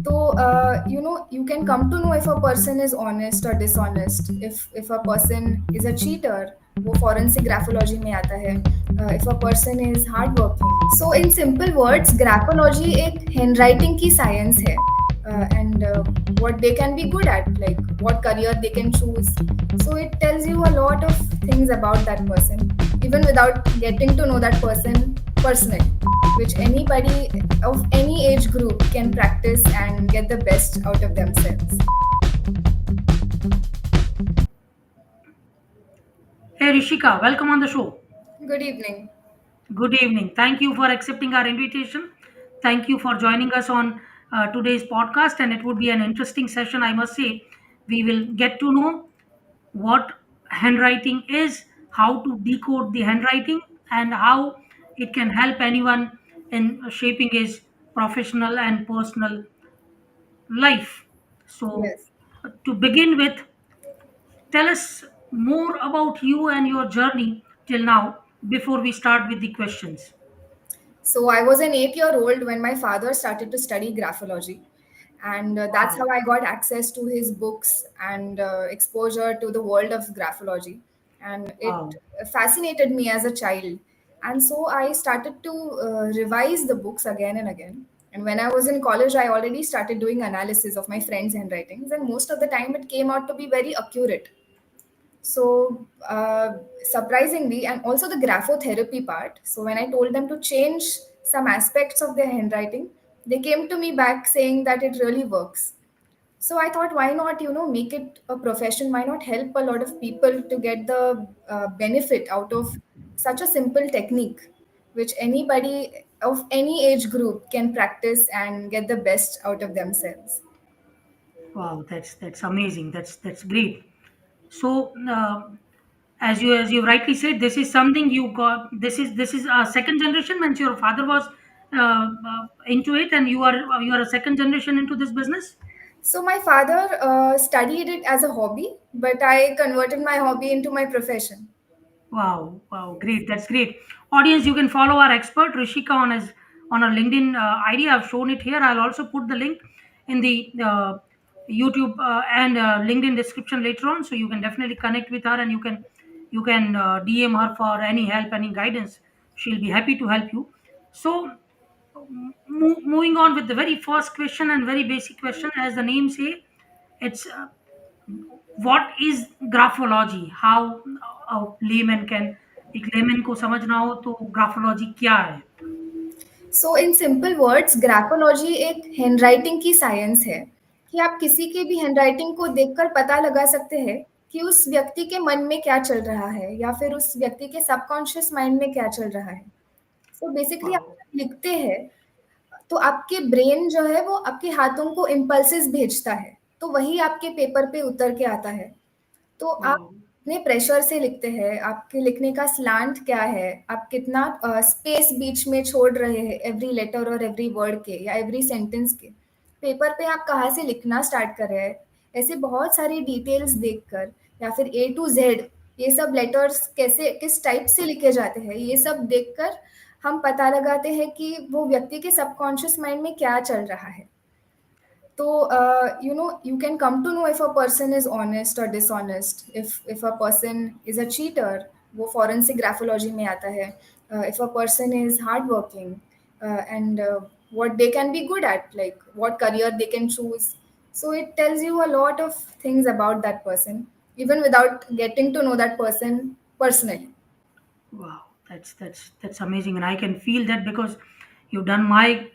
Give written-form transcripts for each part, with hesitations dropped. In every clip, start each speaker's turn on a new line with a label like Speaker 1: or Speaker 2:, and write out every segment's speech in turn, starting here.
Speaker 1: So, you can come to know if a person is honest or dishonest. If a person is a cheater, वो forensic graphology में आता है. If a person is hardworking. So, in simple words, graphology एक handwriting की science है. And what they can be good at, like what career they can choose. So it tells you a lot of things about that person, even without getting to know that person personally, which anybody of any age group can practice and get the best out of themselves.
Speaker 2: Hey Rishika, welcome on the show.
Speaker 1: Good evening.
Speaker 2: Good evening. Thank you for accepting our invitation. Thank you for joining us on today's podcast, and it would be an interesting session, I must say. We will get to know what handwriting is, how to decode the handwriting, and how it can help anyone in shaping his professional and personal life. So,
Speaker 1: Yes.
Speaker 2: to begin with, tell us more about you and your journey till now before we start with the questions.
Speaker 1: So I was an 8-year old when my father started to study graphology. And that's
Speaker 2: Wow.
Speaker 1: how I got access to his books and exposure to the world of graphology. And it
Speaker 2: Wow.
Speaker 1: fascinated me as a child. And so I started to revise the books again and again. And when I was in college, I already started doing analysis of my friends' handwritings. And most of the time, it came out to be very accurate. So, surprisingly, and also the graphotherapy part. So, when I told them to change some aspects of their handwriting, they came to me back saying that it really works. So, I thought, why not, make it a profession? Why not help a lot of people to get the benefit out of such a simple technique, which anybody of any age group can practice and get the best out of themselves?
Speaker 2: Wow, that's amazing. That's great. So, as you rightly said, this is something you got. This is a second generation. Means your father was into it, and you are a second generation into this business.
Speaker 1: So my father studied it as a hobby, but I converted my hobby into my profession.
Speaker 2: Wow, wow, great. That's great. Audience, you can follow our expert Rishika on our LinkedIn ID. I've shown it here. I'll also put the link in the YouTube and LinkedIn description later on, so you can definitely connect with her and you can DM her for any help, any guidance. She'll be happy to help you. So, moving on with the very first question and very basic question, as the name say, it's what is graphology how lemon can एक lemon को समझना हो तो graphology क्या है.
Speaker 1: सो in simple words graphology एक handwriting की science है कि आप किसी के भी हैंडराइटिंग को देखकर पता लगा सकते हैं कि उस व्यक्ति के मन में क्या चल रहा है या फिर उस व्यक्ति के सबकॉन्शियस माइंड में क्या चल रहा है. सो बेसिकली आप
Speaker 2: वाओ.
Speaker 1: जब लिखते हैं तो आपके ब्रेन जो है वो आपके हाथों को इम्पल्सेस भेजता है, तो वही आपके पेपर पे उतर के आता है. तो आप
Speaker 2: वाओ.
Speaker 1: कितने प्रेशर से लिखते हैं, आपके लिखने का स्लांट क्या है, आप कितना स्पेस बीच में छोड़ रहे हैं एवरी लेटर और एवरी वर्ड के या एवरी सेंटेंस के, पेपर पे आप कहाँ से लिखना स्टार्ट कर रहे हैं, ऐसे बहुत सारी डिटेल्स देखकर या फिर ए टू जेड ये सब लेटर्स कैसे किस टाइप से लिखे जाते हैं ये सब देखकर हम पता लगाते हैं कि वो व्यक्ति के सबकॉन्शियस माइंड में क्या चल रहा है. So, you can come to know if a person is honest or dishonest. If a person is a cheater, वो forensic graphology में आता है. If a person is hardworking, and what they can be good at, like what career they can choose. So it tells you a lot of things about that person, even without getting to know that person personally.
Speaker 2: Wow, that's amazing, and I can feel that because you've done my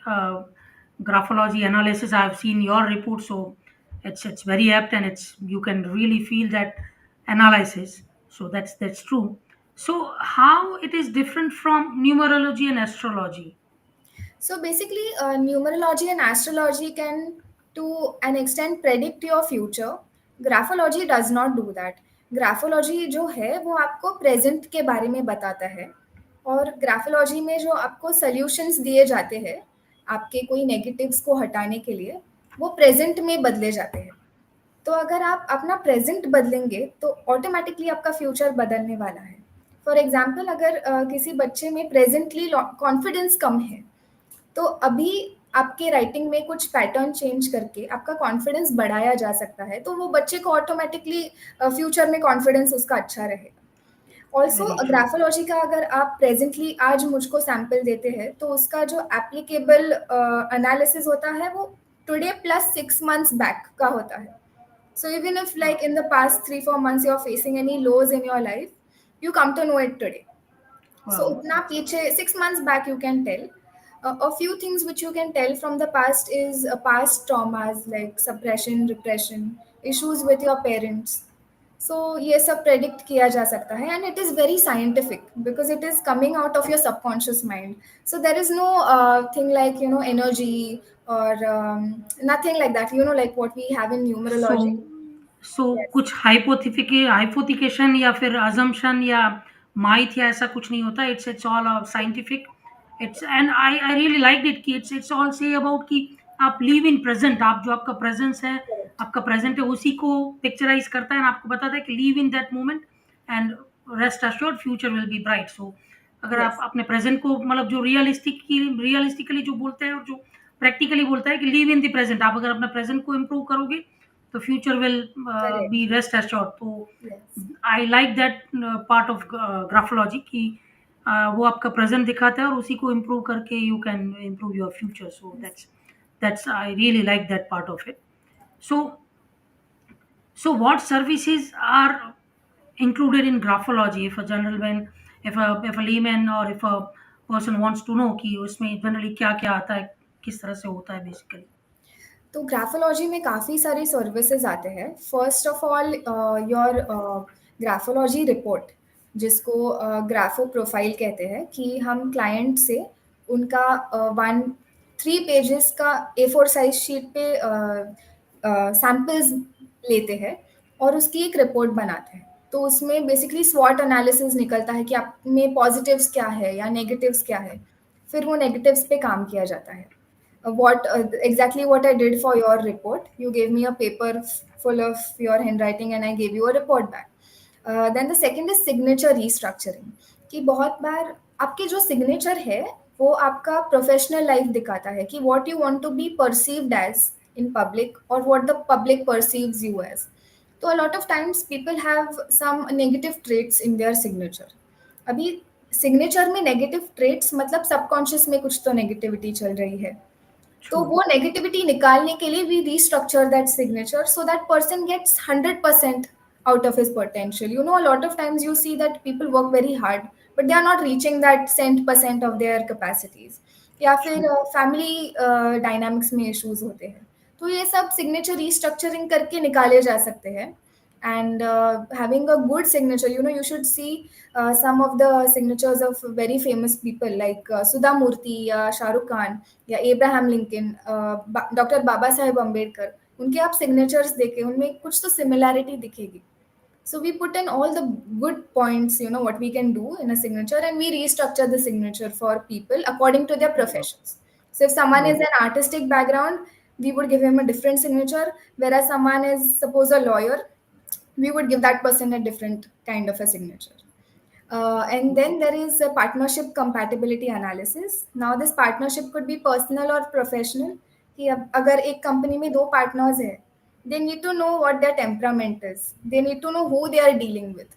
Speaker 2: graphology analysis. I've seen your report, so it's very apt, and it's you can really feel that analysis. So that's true. So how it is different from numerology and astrology?
Speaker 1: So basically, numerology and astrology can, to an extent, predict your future. Graphology does not do that. Graphology जो है वो आपको present के बारे में बताता है, और ग्राफोलॉजी में जो आपको सॉल्यूशंस दिए जाते हैं आपके कोई नेगेटिव्स को हटाने के लिए, वो प्रेजेंट में बदले जाते हैं. तो अगर आप अपना प्रेजेंट बदलेंगे तो ऑटोमेटिकली आपका फ्यूचर बदलने वाला है. फॉर एग्जाम्पल, अगर किसी बच्चे में प्रेजेंटली कॉन्फिडेंस कम है, तो अभी आपके राइटिंग में कुछ पैटर्न चेंज करके आपका कॉन्फिडेंस बढ़ाया जा सकता है, तो वो बच्चे को ऑटोमेटिकली फ्यूचर में कॉन्फिडेंस उसका अच्छा रहेगा। Also
Speaker 2: very true.
Speaker 1: ग्राफोलॉजी का अगर आप प्रेजेंटली आज मुझको सैंपल देते हैं, तो उसका जो एप्लीकेबल एनालिसिस होता है वो टुडे प्लस 6 months बैक का होता है। So even if like in the past 3-4 months you're facing any lows in your life, you come to know it today. So
Speaker 2: wow!
Speaker 1: utna piche 6 months back you can tell. A few things which you can tell from the past is past traumas like suppression, repression, issues with your parents. So ये सब predict किया जा सकता है, and it is very scientific because it is coming out of your subconscious mind. So there is no thing like energy or nothing like that. Like what we have in
Speaker 2: so
Speaker 1: numerology.
Speaker 2: So
Speaker 1: Yes,
Speaker 2: कुछ hypothecation या फिर assumption या माइथ या ऐसा कुछ नहीं होता, it's all scientific. It's and I really like it कि इट्स ऑल से अबाउट कि आप लिव इन प्रेजेंट, आप जो आपका प्रेजेंस है,
Speaker 1: correct.
Speaker 2: आपका प्रेजेंट है, उसी को पिक्चराइज करता है एंड आपको बताता है कि live in that moment and rest assured future will be bright. So अगर आप
Speaker 1: Yes,
Speaker 2: अपने प्रेजेंट को मतलब जो रियलिस्टिकली जो बोलते हैं और जो प्रैक्टिकली बोलता है कि लिव इन द प्रेजेंट, आप अगर अपने प्रेजेंट को इम्प्रूव करोगे तो future will
Speaker 1: correct.
Speaker 2: Be rest assured. तो
Speaker 1: Yes.
Speaker 2: I like that part of graphology कि वो आपका प्रेजेंट दिखाता है और उसी को इम्प्रूव करके you can improve your future. So
Speaker 1: Yes.
Speaker 2: That's I really like that part of it. So so what services are included in graphology if a gentleman, if a layman or if a person wants to know कि उसमें generally क्या क्या आता है, किस तरह से होता है बेसिकली?
Speaker 1: तो ग्राफोलॉजी में काफ़ी सारे सर्विसेज आते हैं। First of all your graphology report, जिसको ग्राफो प्रोफाइल कहते हैं, कि हम क्लाइंट से उनका 1-3 पेजेस का A4 साइज शीट पे सैम्पल्स लेते हैं और उसकी एक रिपोर्ट बनाते हैं। तो उसमें बेसिकली स्वॉट एनालिसिस निकलता है कि आप में पॉजिटिव्स क्या है या नेगेटिव्स क्या है। फिर वो नेगेटिव्स पे काम किया जाता है। What exactly what I did for your report. You gave me a paper full of your handwriting and I gave you a report back. Then the second is signature restructuring. कि बहुत बार आपके जो signature है वो आपका professional life दिखाता है कि what you want to be perceived as in public or what the public perceives you as. तो a lot of times people have some negative traits in their signature. अभी signature में negative traits मतलब subconscious में कुछ तो negativity चल रही है। तो
Speaker 2: True.
Speaker 1: वो नेगेटिविटी निकालने के लिए we restructure that signature so that person gets 100% out of his potential. A lot of times you see that people work very hard, but they are not reaching that cent percent of their capacities. या फिर
Speaker 2: True.
Speaker 1: Family dynamics में issues होते हैं, तो ये सब signature restructuring करके निकाले जा सकते हैं। And having a good signature, you should see some of the signatures of very famous people like Sudha Murthy या शाहरुख खान या Abraham Lincoln, doctor Baba Saheb Ambedkar, उनके आप सिग्नेचर्स देखें, उनमें कुछ तो सिमिलैरिटी दिखेगी। So we put in all the good points, what we can do in a signature, and we restructure the signature for people according to their professions. So if someone is
Speaker 2: Very
Speaker 1: an artistic background, we would give him a different signature, whereas someone is suppose a lawyer, we would give that person a different kind of a signature. And then there is a partnership compatibility analysis. Now this partnership could be personal or professional. कि अब अगर एक company में दो partners है, they need to know what their temperament is. They need to know who they are dealing with.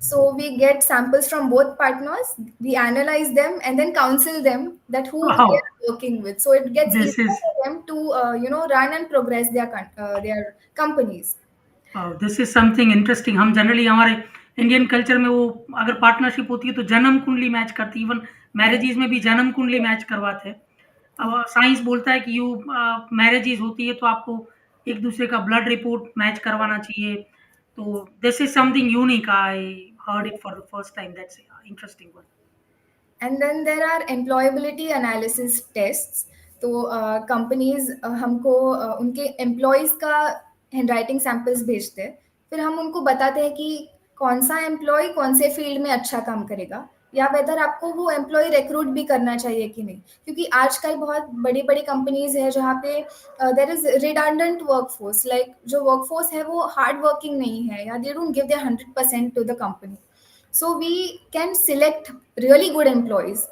Speaker 1: So we get samples from both partners, we analyze them, and then counsel them that who they
Speaker 2: wow,
Speaker 1: are working with. So it gets
Speaker 2: this
Speaker 1: easier
Speaker 2: is
Speaker 1: for them to run and progress their companies.
Speaker 2: This is something interesting. हम generally हमारे Indian culture में वो अगर partnership होती है तो जन्म कुंडली मैच करती है, इवन
Speaker 1: Yes.
Speaker 2: मैरिजेज में भी जन्म कुंडली मैच करवाते हैं।
Speaker 1: Yes.
Speaker 2: अब साइंस बोलता है कि मैरिजेज होती है तो आपको एक दूसरे का ब्लड रिपोर्ट मैच करवाना चाहिए। तो this is something unique, I heard it for the first time, that's interesting one.
Speaker 1: And then there are employability analysis tests. तो कंपनीज हमको उनके एम्प्लॉयज़ का हैंडराइटिंग सैंपल्स भेजते हैं। फिर हम उनको बताते हैं कि कौन सा एम्प्लॉय कौन से फील्ड में अच्छा काम करेगा, या वेदर आपको वो एम्प्लॉय रिक्रूट भी करना चाहिए कि नहीं। क्योंकि आजकल बहुत बड़ी बड़ी कंपनीज है जहाँ पे there is redundant workforce, like जो वर्कफोर्स है वो हार्ड वर्किंग नहीं है, या they don't give their 100% to the company. So we can select really good employees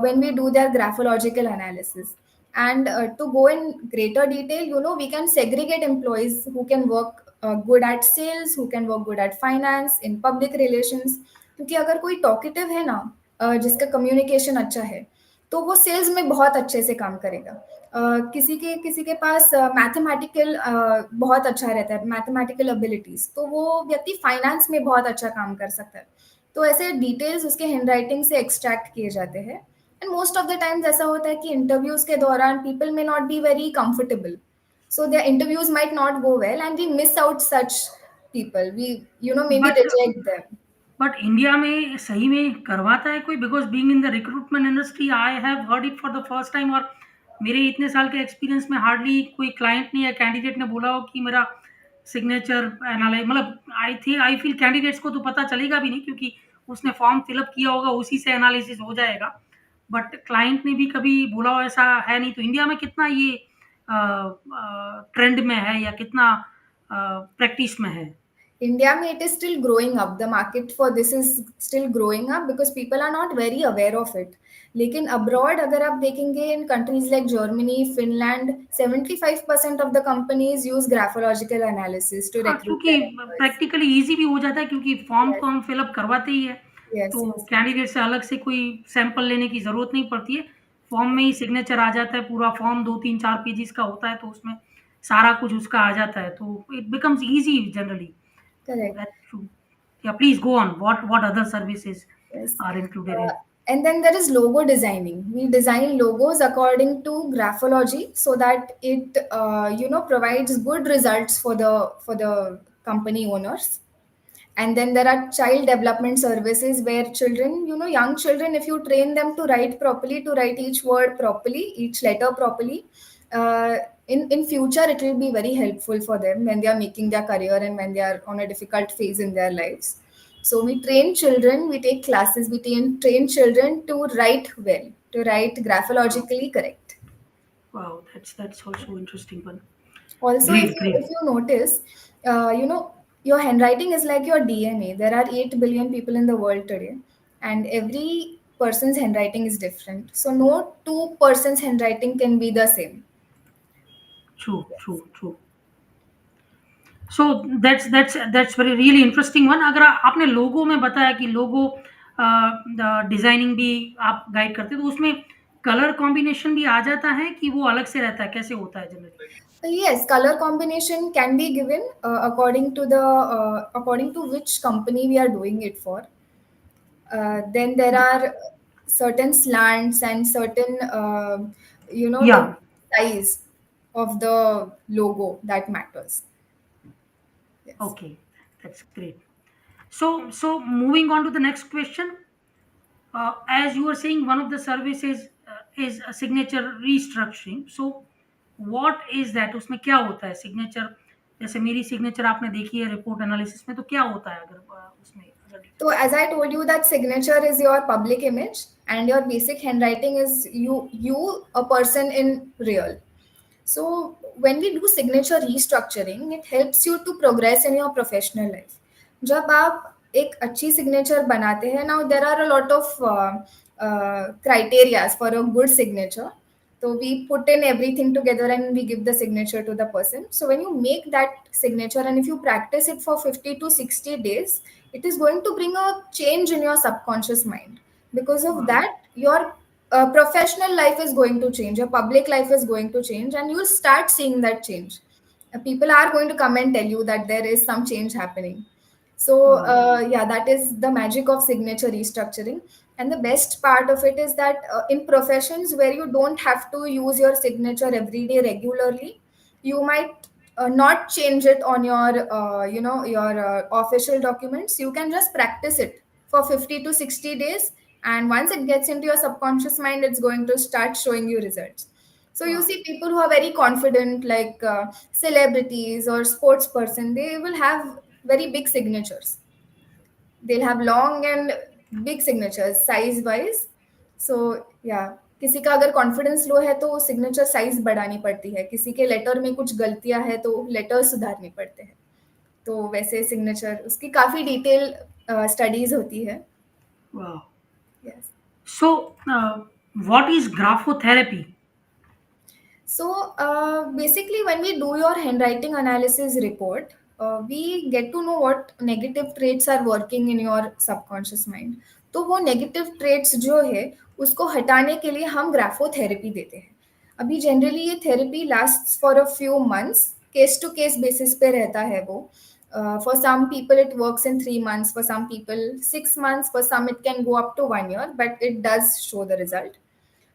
Speaker 1: when we do their graphological analysis. And to go in greater detail, we can segregate employees who can work good at sales, who can work good at finance, in public relations. क्योंकि अगर कोई talkative है ना, जिसका communication अच्छा है, तो वो सेल्स में बहुत अच्छे से काम करेगा। किसी के पास मैथमेटिकल बहुत अच्छा रहता है, मैथमेटिकल एबिलिटीज, तो वो व्यक्ति फाइनेंस में बहुत अच्छा काम कर सकता है। तो ऐसे डिटेल्स उसके हैंडराइटिंग से एक्सट्रैक्ट किए जाते हैं। And most of the times ऐसा होता है कि इंटरव्यूज के दौरान people may not be very comfortable, so their interviews might not go well and we miss out such people, we may be
Speaker 2: but
Speaker 1: reject them.
Speaker 2: But India में सही में करवाता है कोई? Because being in the recruitment industry I have heard it for the first time, और मेरे इतने साल के एक्सपीरियंस में हार्डली कोई क्लाइंट ने या कैंडिडेट ने बोला हो कि मेरा सिग्नेचर एनालाइज, मतलब आई फील कैंडिडेट्स को तो पता चलेगा भी नहीं, क्योंकि उसने फॉर्म फिलअप किया होगा, उसी से एनालिसिस हो जाएगा। बट क्लाइंट ने भी कभी बोला हो ऐसा है नहीं। तो इंडिया में कितना ये ट्रेंड में है या कितना प्रैक्टिस में है?
Speaker 1: India mein it is still growing up. The market for this is still growing up because people are not very aware of it. लेकिन abroad अगर आप देखेंगे, in countries like Germany, Finland, 75% of the companies use graphological analysis to
Speaker 2: हाँ,
Speaker 1: recruit
Speaker 2: क्योंकि
Speaker 1: their employees.
Speaker 2: Practically easy भी हो जाता है, क्योंकि फॉर्म
Speaker 1: Yes,
Speaker 2: तो हम फिलअप करवाते ही है,
Speaker 1: yes,
Speaker 2: तो
Speaker 1: yes.
Speaker 2: कैंडिडेट से अलग से कोई सैंपल लेने की ज़रूरत नहीं पड़ती है। फॉर्म में ही सिग्नेचर आ जाता है, पूरा फॉर्म 2, 3, 4 पेजेज़ का होता है, तो उसमें सारा कुछ उसका आ जाता है, तो इट बिकम्स ईज़ी जनरली। तो
Speaker 1: Correct.
Speaker 2: That's true. या please go on, what other services
Speaker 1: Yes.
Speaker 2: Are included in?
Speaker 1: And then there is logo designing. We design logos according to graphology so that it provides good results for the company owners. And then there are child development services where children, young children, if you train them to write properly, to write each word properly, each letter properly, uh, in future it will be very helpful for them when they are making their career and when they are on a difficult phase in their lives. So we train children, we take classes, we train children to write well, to write
Speaker 2: wow!
Speaker 1: graphologically correct.
Speaker 2: Wow! That's also interesting one.
Speaker 1: Also, if
Speaker 2: great,
Speaker 1: you
Speaker 2: great.
Speaker 1: if you notice, your handwriting is like your DNA. There are 8 billion people in the world today, and every person's handwriting is different. So no two persons' handwriting can be the same.
Speaker 2: True, true, true. So that's very really interesting one. अगर आपने लोगो में बताया कि logo designing भी आप guide करते हैं, तो उसमें कलर कॉम्बिनेशन भी आ जाता है कि वो अलग से रहता है? कैसे होता है generally?
Speaker 1: Yes, color combination can be given according to which company we are doing it for. Then there are certain slants and certain the
Speaker 2: या,
Speaker 1: size of the logo that matters. Yes.
Speaker 2: Okay, that's great. So moving on to the next question, as you were saying, one of the services is a signature restructuring. So what is that? उसमें क्या होता है signature? जैसे मेरी signature आपने देखी है report analysis में, तो क्या होता है अगर उसमें अगर डिटेल
Speaker 1: So
Speaker 2: में
Speaker 1: as I told you that signature is your public image and your basic handwriting is you a person in real. So when we do signature restructuring, it helps you to progress in your professional life. जब आप एक अच्छी signature बनाते हैं, now there are a lot of criteria for a good signature. So we put in everything together and we give the signature to the person. So when you make that signature and if you practice it for 50 to 60 days, it is going to bring a change in your subconscious mind. Because of
Speaker 2: wow,
Speaker 1: that, your professional life is going to change, your public life is going to change, and you'll start seeing that change. People are going to come and tell you that there is some change happening. So,
Speaker 2: wow,
Speaker 1: yeah, that is the magic of signature restructuring. And the best part of it is that in professions where you don't have to use your signature every day regularly, you might not change it on your official documents. You can just practice it for 50 to 60 days, and once it gets into your subconscious mind, it's going to start showing you results. So you
Speaker 2: wow,
Speaker 1: see people who are very confident, like celebrities or sports person, they will have very big signatures. They'll have long and big signatures size wise. So yeah, किसी का अगर confidence low है तो signature size बढ़ानी पड़ती है, किसी के लेटर में कुछ गलतियां है तो लेटर सुधारने पड़ते हैं। तो वैसे सिग्नेचर उसकी काफी डिटेल स्टडीज होती है।
Speaker 2: Wow.
Speaker 1: Yes.
Speaker 2: So what is graphotherapy?
Speaker 1: So basically, when we do your handwriting analysis report, we get to know what negative traits are working in your subconscious mind. तो वो negative traits जो है उसको हटाने के लिए हम ग्राफोथेरेपी देते हैं. अभी जनरली ये therapy last for a few months, case to case basis पे रहता है वो. For some people it works in 3 months, for some people 6 months, for some it can go up to 1 year, but it does show the result.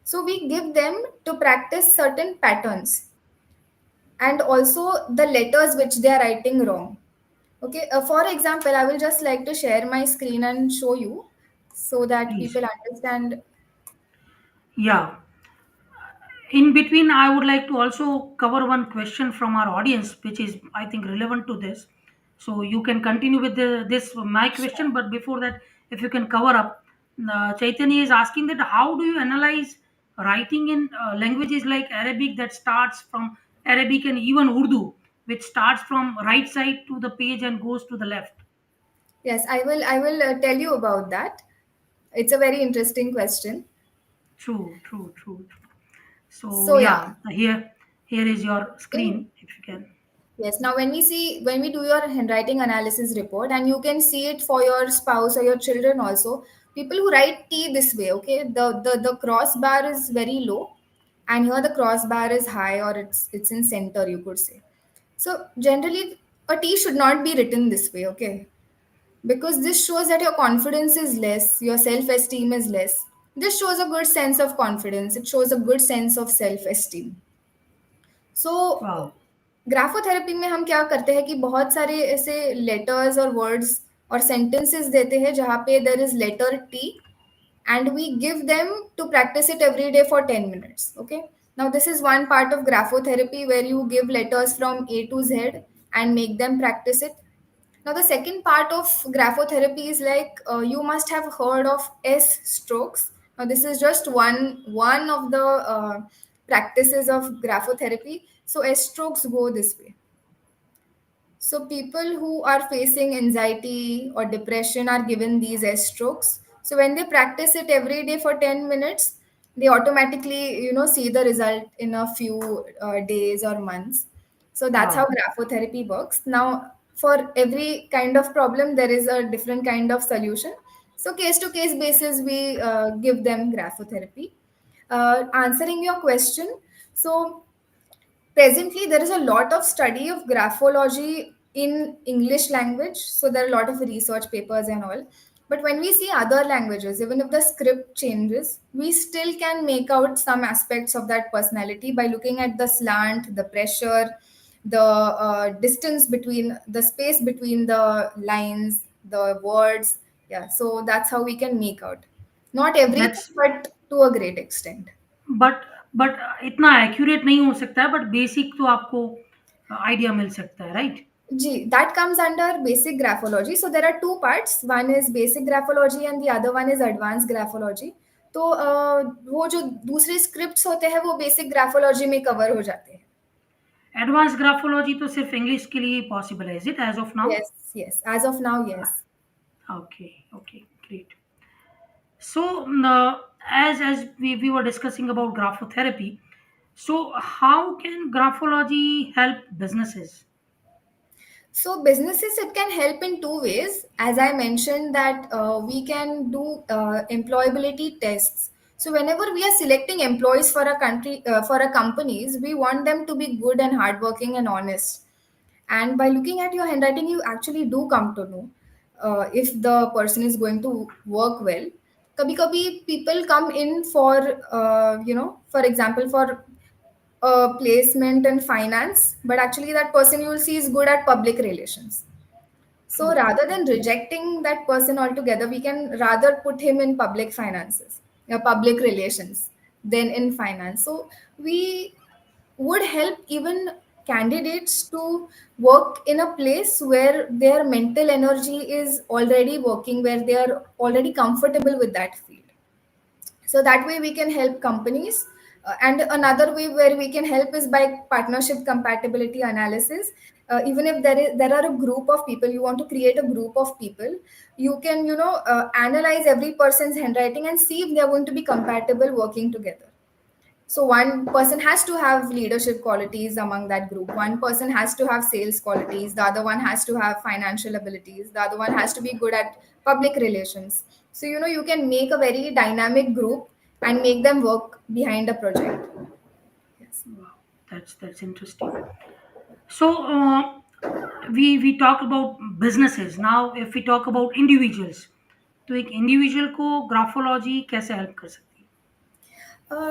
Speaker 1: So we give them to practice certain patterns and also the letters which they are writing wrong. Okay, for example, I will just like to share my screen and show you so that
Speaker 2: Please.
Speaker 1: people understand.
Speaker 2: Yeah. In between, I would like to also cover one question from our audience, which is, I think, relevant to this. So you can continue with this my question, but before that, if you can cover up, Chaitanya is asking that how do you analyze writing in languages like Arabic that starts from Arabic and even Urdu, which starts from right side to the page and goes to the left.
Speaker 1: Yes, I will tell you about that. It's a very interesting question.
Speaker 2: True, true, true, true. So
Speaker 1: So yeah,
Speaker 2: yeah, here is your
Speaker 1: in
Speaker 2: screen if you can.
Speaker 1: yes, now when we do your handwriting analysis report, and you can see it for your spouse or your children also, people who write T this way, okay, the crossbar is very low, and here the crossbar is high, or it's in center, you could say. So generally, a T should not be written this way, okay, because this shows that your confidence is less, your self-esteem is less. This shows a good sense of confidence. It shows a good sense of self-esteem. So
Speaker 2: Wow.
Speaker 1: Graphotherapy में हम क्या करते हैं कि बहुत सारे ऐसे letters और वर्ड्स और सेंटेंसेस देते हैं जहाँ पे there is letter T, and we give them to practice it every day for 10 minutes. Okay, now this is one part of graphotherapy where you give letters from A to Z and make them practice it. Now the second part of graphotherapy is like, you must have heard of S strokes. Now this is just one of the practices of graphotherapy. So S strokes go this way. So people who are facing anxiety or depression are given these S strokes. So when they practice it every day for 10 minutes, they automatically, see the result in a few days or months. So that's how
Speaker 2: Wow.
Speaker 1: graphotherapy works. Now, for every kind of problem, there is a different kind of solution. So case to case basis, we give them graphotherapy. Answering your question, so presently there is a lot of study of graphology in English language, so there are a lot of research papers and all. But when we see other languages, even if the script changes, we still can make out some aspects of that personality by looking at the slant, the pressure, the distance between the space between the lines, the words. Yeah, so that's how we can make out. Not everything,
Speaker 2: That's
Speaker 1: but to a great extent.
Speaker 2: But but इतना accurate नहीं हो सकता है, but basic तो आपको idea मिल सकता है, right?
Speaker 1: Gee, that comes under basic graphology. So there are two parts. One is basic graphology and the other one is advanced graphology. तो वो जो दूसरे स्क्रिप्ट्स होते हैं वो बेसिक ग्राफोलॉजी में कवर हो जाते हैं.
Speaker 2: एडवांस ग्राफोलॉजी तो सिर्फ इंग्लिश के लिए पॉसिबल है, is it, as of now?
Speaker 1: Yes, yes. As of now, yes.
Speaker 2: Okay, okay, great. So as we were discussing about graphotherapy, so how can graphology help businesses?
Speaker 1: So businesses, it can help in two ways. As I mentioned that we can do employability tests. So whenever we are selecting employees for a country, for a companies, we want them to be good and hardworking and honest. And by looking at your handwriting, you actually do come to know if the person is going to work well. Kabhi kabhi people come in for, for example, for placement in finance, but actually that person you will see is good at public relations. So
Speaker 2: True.
Speaker 1: rather than rejecting that person altogether, we can rather put him in public finances, public relations, than in finance. So we would help even candidates to work in a place where their mental energy is already working, where they are already comfortable with that field. So that way we can help companies. And another way where we can help is by partnership compatibility analysis. Even if there are a group of people, you want to create a group of people, you can analyze every person's handwriting and see if they are going to be compatible working together. So one person has to have leadership qualities among that group. One person has to have sales qualities. The other one has to have financial abilities. The other one has to be good at public relations. So you can make a very dynamic group and make them work behind a project. Yes.
Speaker 2: Wow, that's interesting. So we talk about businesses. Now if we talk about individuals, तो एक individual को graphology कैसे help कर सकती है?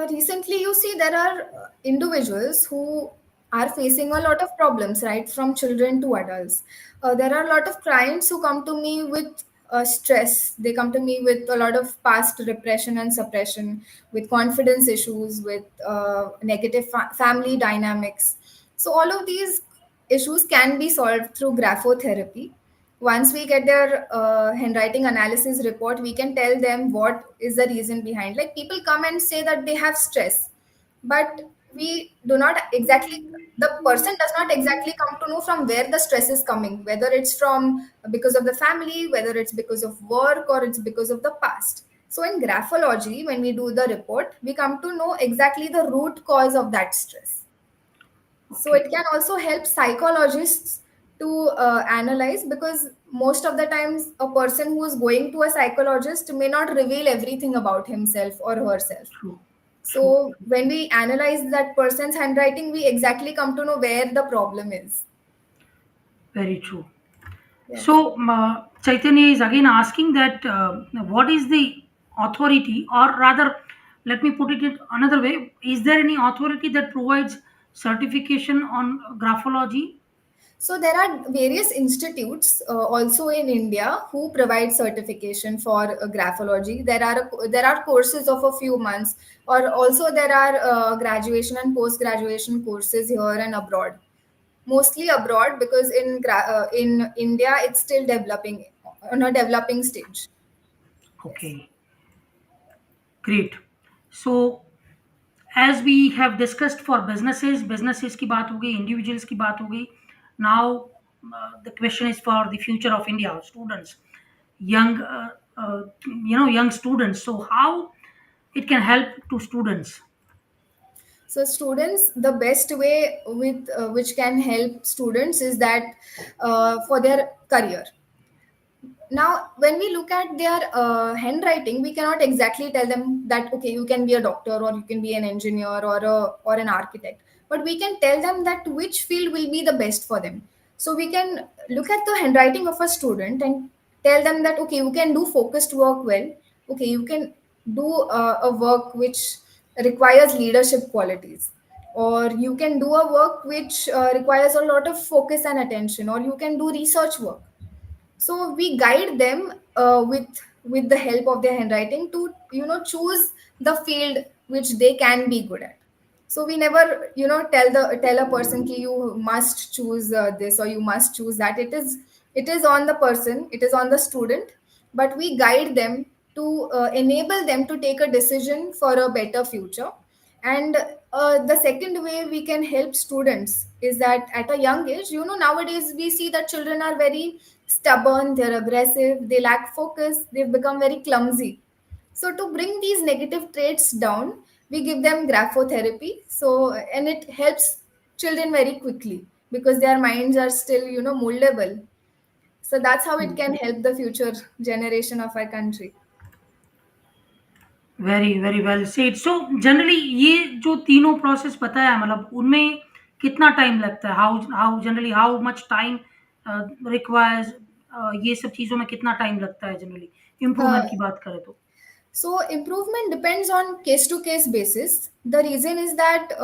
Speaker 1: Recently, you see there are individuals who are facing a lot of problems, right, from children to adults. There are a lot of clients who come to me with stress. They come to me with a lot of past repression and suppression, with confidence issues, with negative family dynamics. So, all of these issues can be solved through graphotherapy. Once we get their handwriting analysis report, we can tell them what is the reason behind. Like, people come and say that they have stress, but we do not exactly, the person does not exactly come to know from where the stress is coming, whether it's from because of the family, whether it's because of work, or it's because of the past. So in graphology, when we do the report, we come to know exactly the root cause of that stress. So
Speaker 2: Okay,
Speaker 1: it can also help psychologists to analyze, because most of the times a person who is going to a psychologist may not reveal everything about himself or herself.
Speaker 2: true, true,
Speaker 1: So when we analyze that person's handwriting, we exactly come to know where the problem is.
Speaker 2: very true.
Speaker 1: Yes.
Speaker 2: So Chaitanya is again asking that what is the authority, or rather, let me put it another way: is there any authority that provides certification on graphology?
Speaker 1: So there are various institutes also in India who provide certification for graphology. There are courses of a few months, or also there are graduation and post graduation courses here and abroad. Mostly abroad, because in India it's still developing, on a developing stage. Yes.
Speaker 2: Okay, great. So as we have discussed for businesses की बात हो गई, individuals की बात हो गई. Now the question is for the future of India, students, young young students. So how it can help to students?
Speaker 1: So students, the best way with which can help students is that for their career. Now when we look at their handwriting, we cannot exactly tell them that okay, you can be a doctor, or you can be an engineer, or an architect, but we can tell them that which field will be the best for them. So we can look at the handwriting of a student and tell them that okay, you can do focused work well. Okay, you can do a work which requires leadership qualities, or you can do a work which requires a lot of focus and attention, or you can do research work. So we guide them with the help of their handwriting to choose the field which they can be good at. So we never tell a person ki you must choose this or you must choose that. It is on the person, it is on the student, but we guide them to enable them to take a decision for a better future. And the second way we can help students is that at a young age, nowadays we see that children are very stubborn, they're aggressive, they lack focus, they've become very clumsy. So to bring these negative traits down, we give them graphotherapy. So and it helps children very quickly because their minds are still moldable. So that's how it can help the future generation of our country.
Speaker 2: Very very well said. So generally ये जो तीनों process बताया, मतलब उनमें कितना time लगता है? How how generally how much time requires? ये सब चीज़ों में कितना टाइम लगता है जनरली,
Speaker 1: Uh,
Speaker 2: इम्प्रूवमेंट की बात करें तो?
Speaker 1: So improvement depends on case to case basis. The reason is that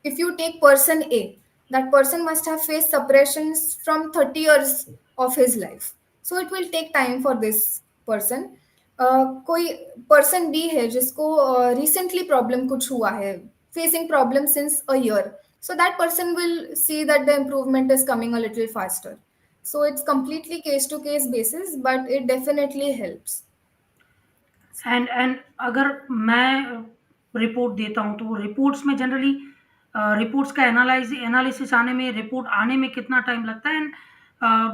Speaker 1: if you take person A, that person must have faced suppressions from 30 years of his life. So it will take time for this person. कोई person B है जिसको recently problem कुछ हुआ है, facing problem since a year. So that person will see that the improvement is coming a little faster. So it's completely case to case basis, but it definitely helps.
Speaker 2: And अगर मैं report देता हूँ, तो reports में generally reports का analysis आने में, report आने में कितना टाइम लगता है? And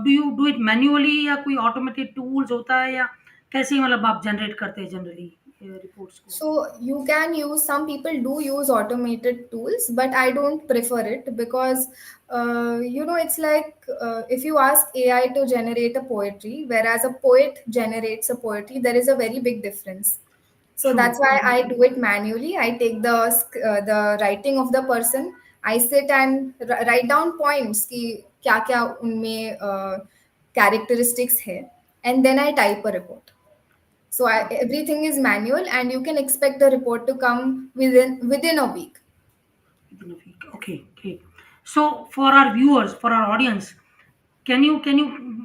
Speaker 2: do you do it manually या कोई ऑटोमेटेड टूल्स होता है, या कैसे मतलब आप जनरेट करते हैं generally reports go?
Speaker 1: So you can use, some people do use automated tools, but I don't prefer it because, it's like if you ask AI to generate a poetry, whereas a poet generates a poetry, there is a very big difference. So that's
Speaker 2: True.
Speaker 1: why I do it manually. I take the writing of the person. I sit and write down points कि क्या क्या उनमें characteristics है, and then I type a report. So everything is manual, and you can expect the report to come within a week.
Speaker 2: Within a week. Okay, great. So for our viewers, for our audience, can you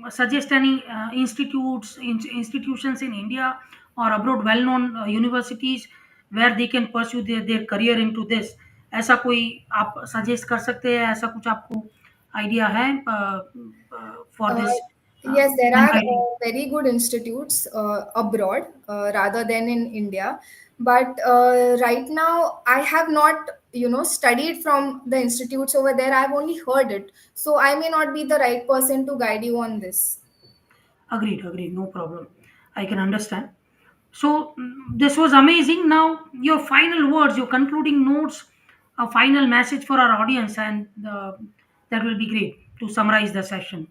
Speaker 2: suggest any institutions in India or abroad, well-known universities where they can pursue their career into this? ऐसा कोई आप suggest कर सकते हैं? ऐसा कुछ आपको idea है for
Speaker 1: Uh,
Speaker 2: this
Speaker 1: yes, there
Speaker 2: in
Speaker 1: are
Speaker 2: writing?
Speaker 1: very good institutes abroad rather than in India. But right now, I have not, studied from the institutes over there. I've only heard it. So I may not be the right person to guide you on this.
Speaker 2: Agreed, no problem. I can understand. So this was amazing. Now, your final words, your concluding notes, a final message for our audience, and that will be great to summarize the session.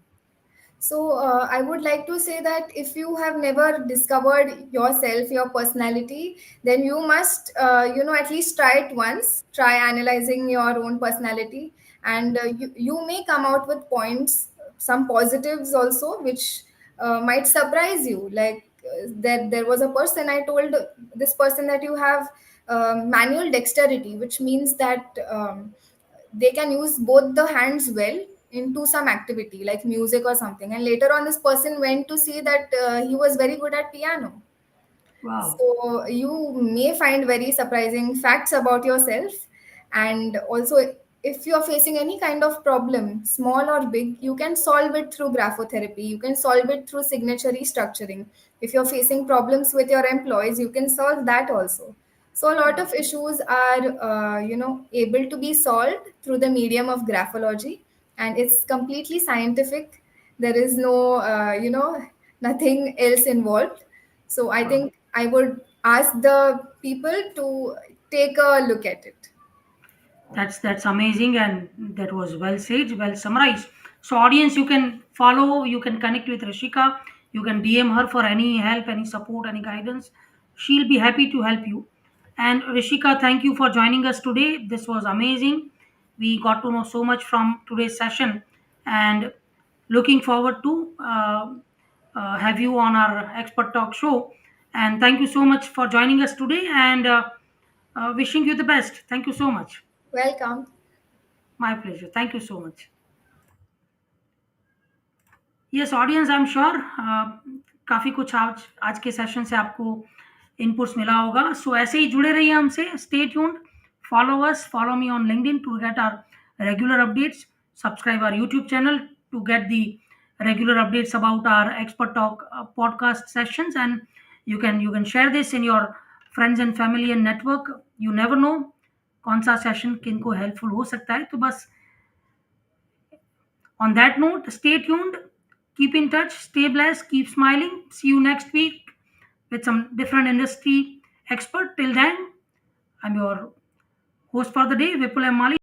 Speaker 1: So, I would like to say that if you have never discovered yourself, your personality, then you must, at least try it once. Try analyzing your own personality, and you may come out with points, some positives also, which might surprise you. Like there was a person, I told this person that you have manual dexterity, which means that they can use both the hands well into some activity like music or something, and later on this person went to see that he was very good at piano.
Speaker 2: Wow,
Speaker 1: So you may find very surprising facts about yourself. And also, if you're facing any kind of problem, small or big, you can solve it through graphotherapy. You can solve it through signature restructuring. If you're facing problems with your employees, you can solve that also. So a lot
Speaker 2: wow.
Speaker 1: of issues are, able to be solved through the medium of graphology, and it's completely scientific. There is no, nothing else involved. So I
Speaker 2: Wow.
Speaker 1: think I would ask the people to take a look at it.
Speaker 2: That's amazing, and that was well said, well summarized. So, audience, you can follow, you can connect with Rishika, you can DM her for any help, any support, any guidance. She'll be happy to help you. And Rishika, thank you for joining us today. This was amazing. We got to know so much from today's session, and looking forward to have you on our expert talk show. And thank you so much for joining us today, and wishing you the best. Thank you so much.
Speaker 1: Welcome.
Speaker 2: My pleasure. Thank you so much. Yes audience I am sure काफ़ी कुछ आज आज के session से आपको inputs मिला होगा सो ऐसे ही जुड़े रहिए हमसे stay tuned follow us follow me on LinkedIn to get our regular updates subscribe our YouTube channel to get the regular updates about our expert talk podcast sessions and you can share this in your friends and family and network you never know कौन सा session किनको helpful हो सकता है तो बस on that note, stay tuned, keep in touch, stay blessed, keep smiling. See you next week with some different industry expert. Till then, I'm your host for the day, Vipul M. Mali.